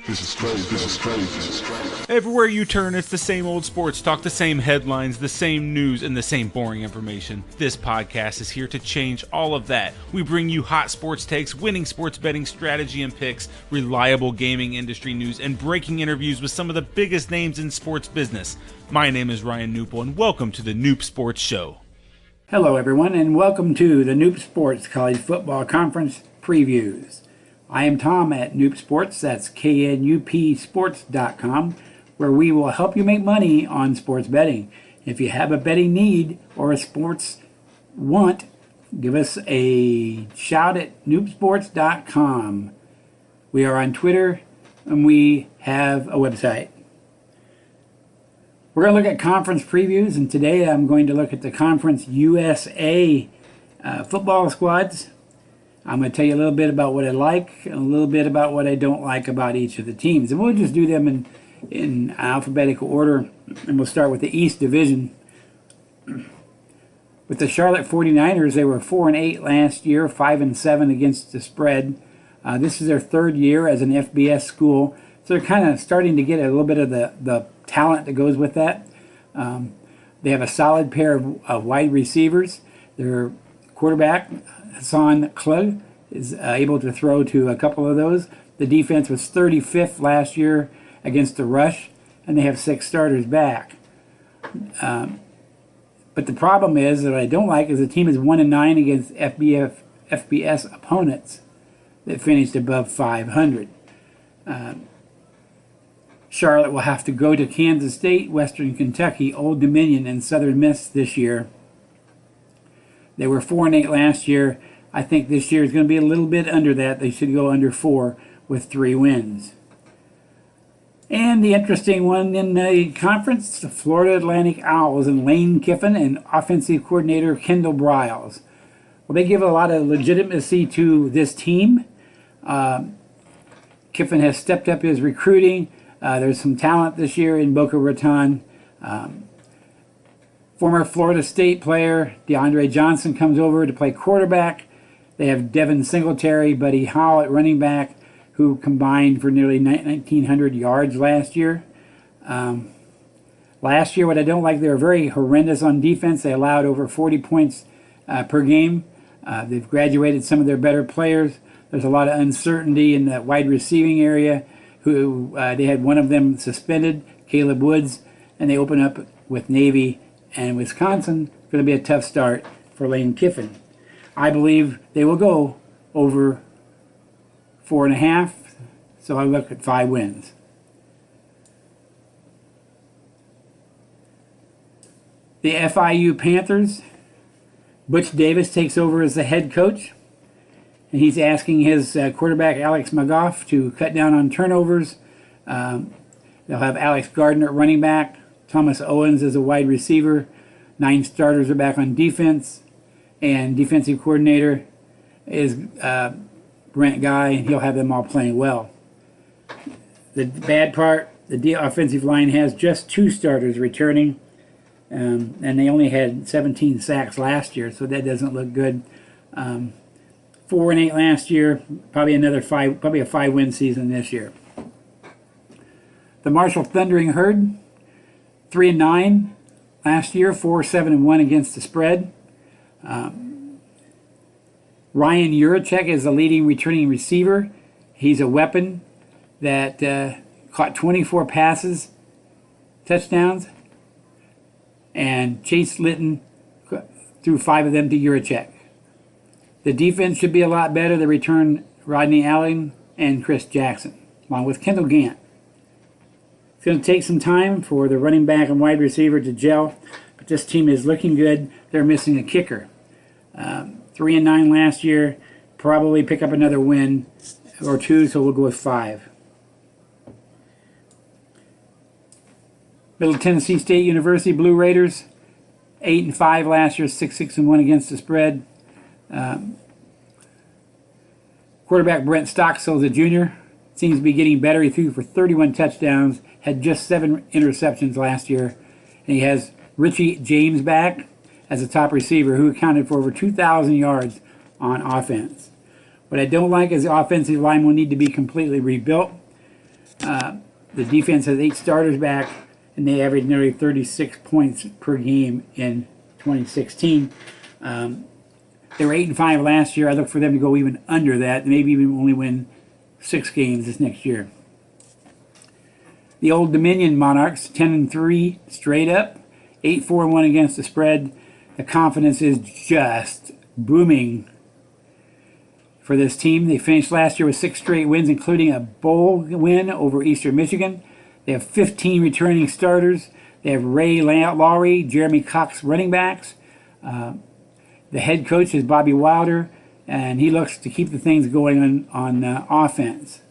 This is crazy. This is crazy. This is crazy. Everywhere you turn, it's the same old sports talk, the same headlines, the same news, and the same boring information. This podcast is here to change all of that. We bring you hot sports takes, winning sports betting strategy and picks, reliable gaming industry news, and breaking interviews with some of the biggest names in sports business. My name is Ryan Newpel, and welcome to the Noop Sports Show. Hello, everyone, and welcome to the Noop Sports College Football Conference Previews. I am Tom at Noop Sports, that's KNUPsports.com, where we will help you make money on sports betting. If you have a betting need or a sports want, give us a shout at noopsports.com. We are on Twitter, and we have a website. We're going to look at conference previews, and today I'm going to look at the Conference USA football squads. I'm going to tell you a little bit about what I like and a little bit about what I don't like about each of the teams. And we'll just do them in alphabetical order, and we'll start with the East Division. With the Charlotte 49ers, they were 4-8 last year, 5-7 against the spread. This is their third year as an FBS school, so they're kind of starting to get a little bit of the talent that goes with that. They have a solid pair of wide receivers. Their quarterback, Hassan Klug, is able to throw to a couple of those. The defense was 35th last year against the rush, and they have 6 starters back. But the problem is, that I don't like, is the team is 1-9 against FBS opponents that finished above 500. Charlotte will have to go to Kansas State, Western Kentucky, Old Dominion, and Southern Miss this year. They were 4-8 last year. I think this year is going to be a little bit under that. They should go under 4 with 3 wins. And the interesting one in the conference, the Florida Atlantic Owls and Lane Kiffin and offensive coordinator Kendall Briles. Well, they give a lot of legitimacy to this team. Kiffin has stepped up his recruiting. There's some talent this year in Boca Raton. Former Florida State player DeAndre Johnson comes over to play quarterback. They have Devin Singletary, Buddy Howell at running back, who combined for nearly 1,900 yards last year. Last year, what I don't like, they were very horrendous on defense. They allowed over 40 points per game. They've graduated some of their better players. There's a lot of uncertainty in the wide receiving area. They had one of them suspended, Caleb Woods, and they open up with Navy and Wisconsin. It's going to be a tough start for Lane Kiffin. I believe they will go over 4.5, so I look at 5 wins. The FIU Panthers, Butch Davis takes over as the head coach, and he's asking his quarterback Alex McGough to cut down on turnovers. They'll have Alex Gardner at running back, Thomas Owens as a wide receiver. 9 starters are back on defense, and defensive coordinator is Brent Guy, and he'll have them all playing well. The bad part, the offensive line has just 2 starters returning, and they only had 17 sacks last year, so that doesn't look good. 4-8 last year, probably a 5-win season this year. The Marshall Thundering Herd, 3-9 last year, 4-7-1 against the spread. Ryan Juracek is the leading returning receiver. He's a weapon that caught 24 passes, touchdowns, and Chase Litton threw 5 of them to Juracek. The defense should be a lot better. They return Rodney Allen and Chris Jackson, along with Kendall Gant. It's going to take some time for the running back and wide receiver to gel, but this team is looking good. They're missing a kicker. 3-9 last year, probably pick up another win or 2, so we'll go with 5. Middle Tennessee State University Blue Raiders, 8-5 last year, 6-6-1 against the spread. Quarterback Brent Stockstill, the junior, seems to be getting better. He threw for 31 touchdowns, had just 7 interceptions last year, and he has Richie James back as a top receiver who accounted for over 2,000 yards on offense. What I don't like is the offensive line will need to be completely rebuilt. The defense has 8 starters back, and they averaged nearly 36 points per game in 2016. They were 8-5 last year. I look for them to go even under that, maybe even only win 6 games this next year. The Old Dominion Monarchs, 10-3 straight up, 8-4-1 against the spread. The confidence is just booming for this team. They finished last year with 6 straight wins, including a bowl win over Eastern Michigan. They have 15 returning starters. They have Ray Lowry, Jeremy Cox running backs. The head coach is Bobby Wilder, and he looks to keep the things going on offense.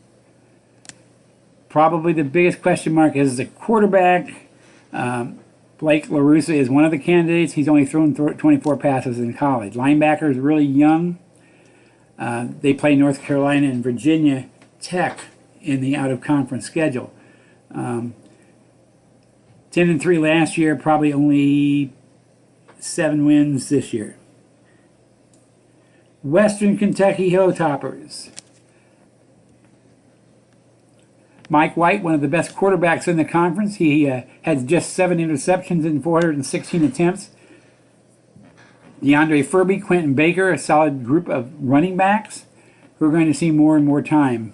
Probably the biggest question mark is the quarterback. Blake LaRussa is one of the candidates. He's only thrown 24 passes in college. Linebacker is really young. They play North Carolina and Virginia Tech in the out-of-conference schedule. 10-3 last year, probably only 7 wins this year. Western Kentucky Hilltoppers. Mike White, one of the best quarterbacks in the conference. He had just 7 interceptions in 416 attempts. DeAndre Furby, Quentin Baker, a solid group of running backs who are going to see more and more time.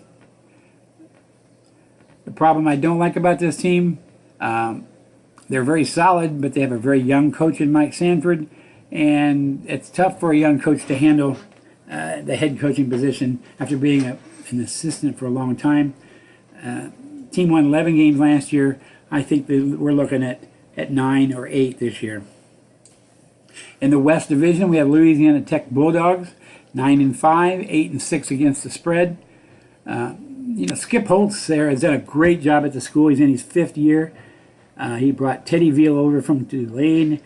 The problem I don't like about this team, they're very solid, but they have a very young coach in Mike Sanford, and it's tough for a young coach to handle the head coaching position after being an assistant for a long time. Team won 11 games last year. I think that we're looking at 9 or 8 this year. In the West Division, we have Louisiana Tech Bulldogs, 9-5, 8-6 against the spread. Skip Holtz there has done a great job at the school. He's in his 5th year. He brought Teddy Veal over from Tulane.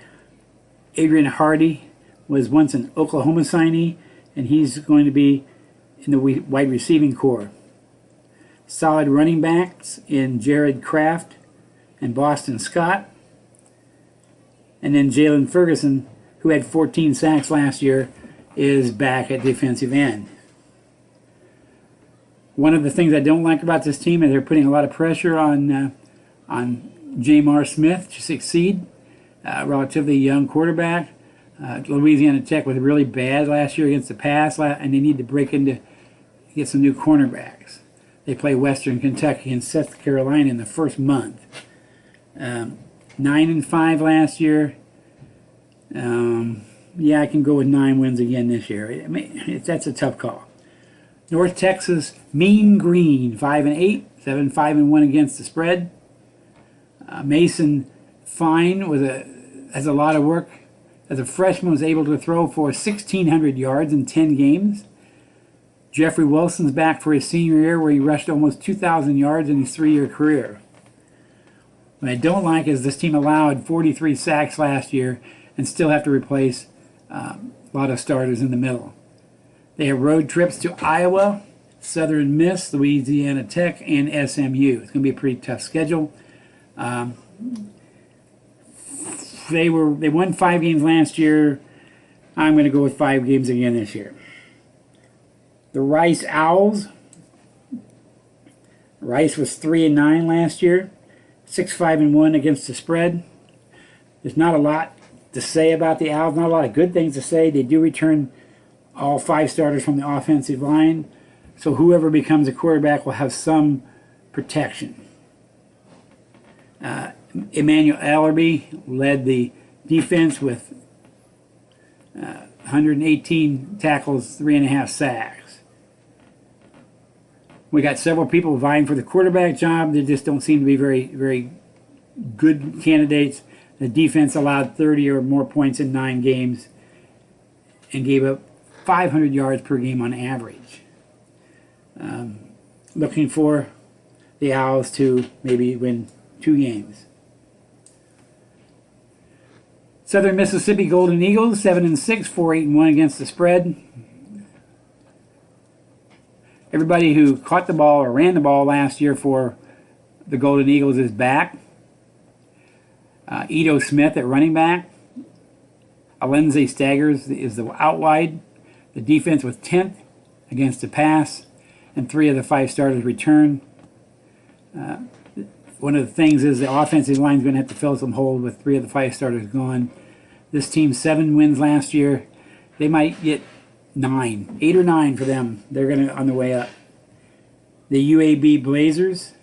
Adrian Hardy was once an Oklahoma signee, and he's going to be in the wide receiving corps. Solid running backs in Jared Kraft and Boston Scott. And then Jalen Ferguson, who had 14 sacks last year, is back at defensive end. One of the things I don't like about this team is they're putting a lot of pressure on Jamar Smith to succeed. Relatively young quarterback. Louisiana Tech was really bad last year against the pass, and they need to get some new cornerbacks. They play Western Kentucky and South Carolina in the first month. 9-5 last year. I can go with 9 wins again this year. That's a tough call. North Texas Mean Green, 5-8, 7-5-1 against the spread. Mason Fine has a lot of work. As a freshman, was able to throw for 1,600 yards in 10 games. Jeffrey Wilson's back for his senior year, where he rushed almost 2,000 yards in his 3-year career. What I don't like is this team allowed 43 sacks last year and still have to replace a lot of starters in the middle. They have road trips to Iowa, Southern Miss, Louisiana Tech, and SMU. It's going to be a pretty tough schedule. They won 5 games last year. I'm going to go with 5 games again this year. The Rice Owls. Rice was 3-9 last year, 6-5-1 against the spread. There's not a lot to say about the Owls. Not a lot of good things to say. They do return all 5 starters from the offensive line, so whoever becomes a quarterback will have some protection. Emmanuel Allerby led the defense with 118 tackles, 3.5 sacks. We got several people vying for the quarterback job. They just don't seem to be very, very good candidates. The defense allowed 30 or more points in 9 games and gave up 500 yards per game on average. Looking for the Owls to maybe win 2 games. Southern Mississippi Golden Eagles, 7-6, 4-8-1 against the spread. Everybody who caught the ball or ran the ball last year for the Golden Eagles is back. Ito Smith at running back. Alenze Staggers is the out wide. The defense was 10th against the pass, and 3 of the 5 starters return. One of the things is the offensive line is going to have to fill some hole with 3 of the 5 starters gone. This team, 7 wins last year. They might get 9, 8 or 9 for them. They're going to on the way up. The UAB Blazers.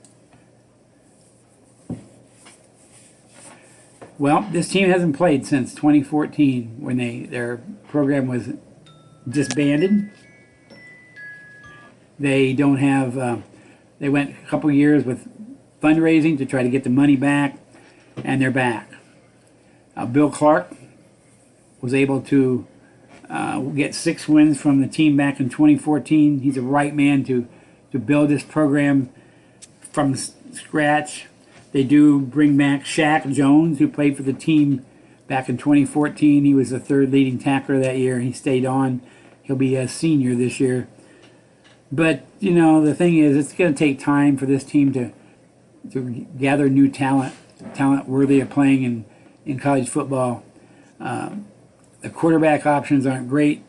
Well, this team hasn't played since 2014 when their program was disbanded. They don't have. They went a couple years with fundraising to try to get the money back, and they're back. Bill Clark was able to get 6 wins from the team back in 2014. He's a right man to build this program from scratch. They do bring back Shaq Jones, who played for the team back in 2014. He was the 3rd leading tackler that year. He stayed on. He'll be a senior this year. But, the thing is, it's going to take time for this team to gather new talent worthy of playing in college football. The quarterback options aren't great.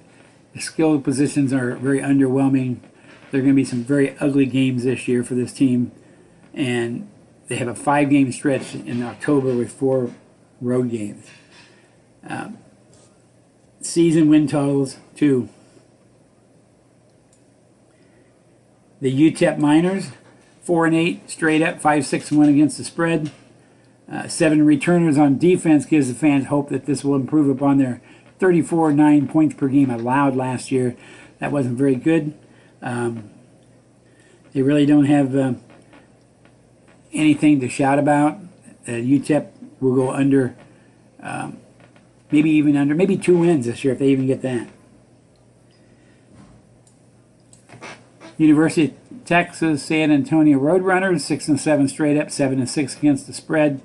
The skill positions are very underwhelming. There are going to be some very ugly games this year for this team. And they have a 5-game stretch in October with 4 road games. Season win totals, 2. The UTEP Miners, 4-8 straight up, 5-6-1 against the spread. 7 returners on defense gives the fans hope that this will improve upon their 34.9 points per game allowed last year. That wasn't very good. They really don't have anything to shout about. UTEP will go under, maybe 2 wins this year if they even get that. University of Texas San Antonio Roadrunners, 6-7 straight up, 7-6 against the spread.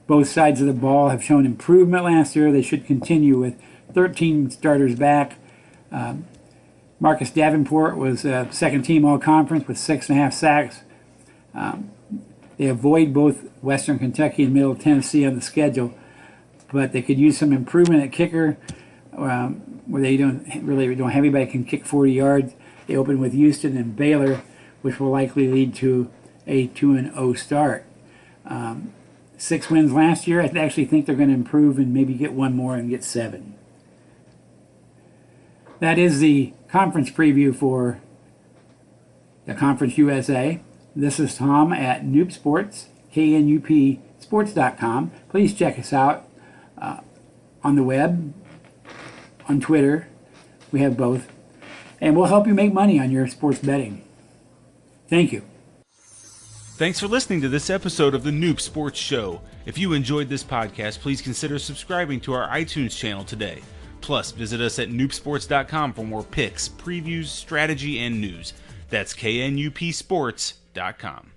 Both sides of the ball have shown improvement last year. They should continue with 13 starters back. Marcus Davenport was second team all-conference with 6.5 sacks. They avoid both Western Kentucky and Middle Tennessee on the schedule, but they could use some improvement at kicker, where they don't have anybody who can kick 40 yards. They open with Houston and Baylor, which will likely lead to a 2-0 start. 6 wins last year. I actually think they're going to improve and maybe get 1 more and get 7. That is the conference preview for the Conference USA. This is Tom at Noob Sports, KNUPsports.com. Please check us out on the web, on Twitter. We have both. And we'll help you make money on your sports betting. Thank you. Thanks for listening to this episode of the Noob Sports Show. If you enjoyed this podcast, please consider subscribing to our iTunes channel today. Plus, visit us at noobsports.com for more picks, previews, strategy, and news. That's KNUPsports.com.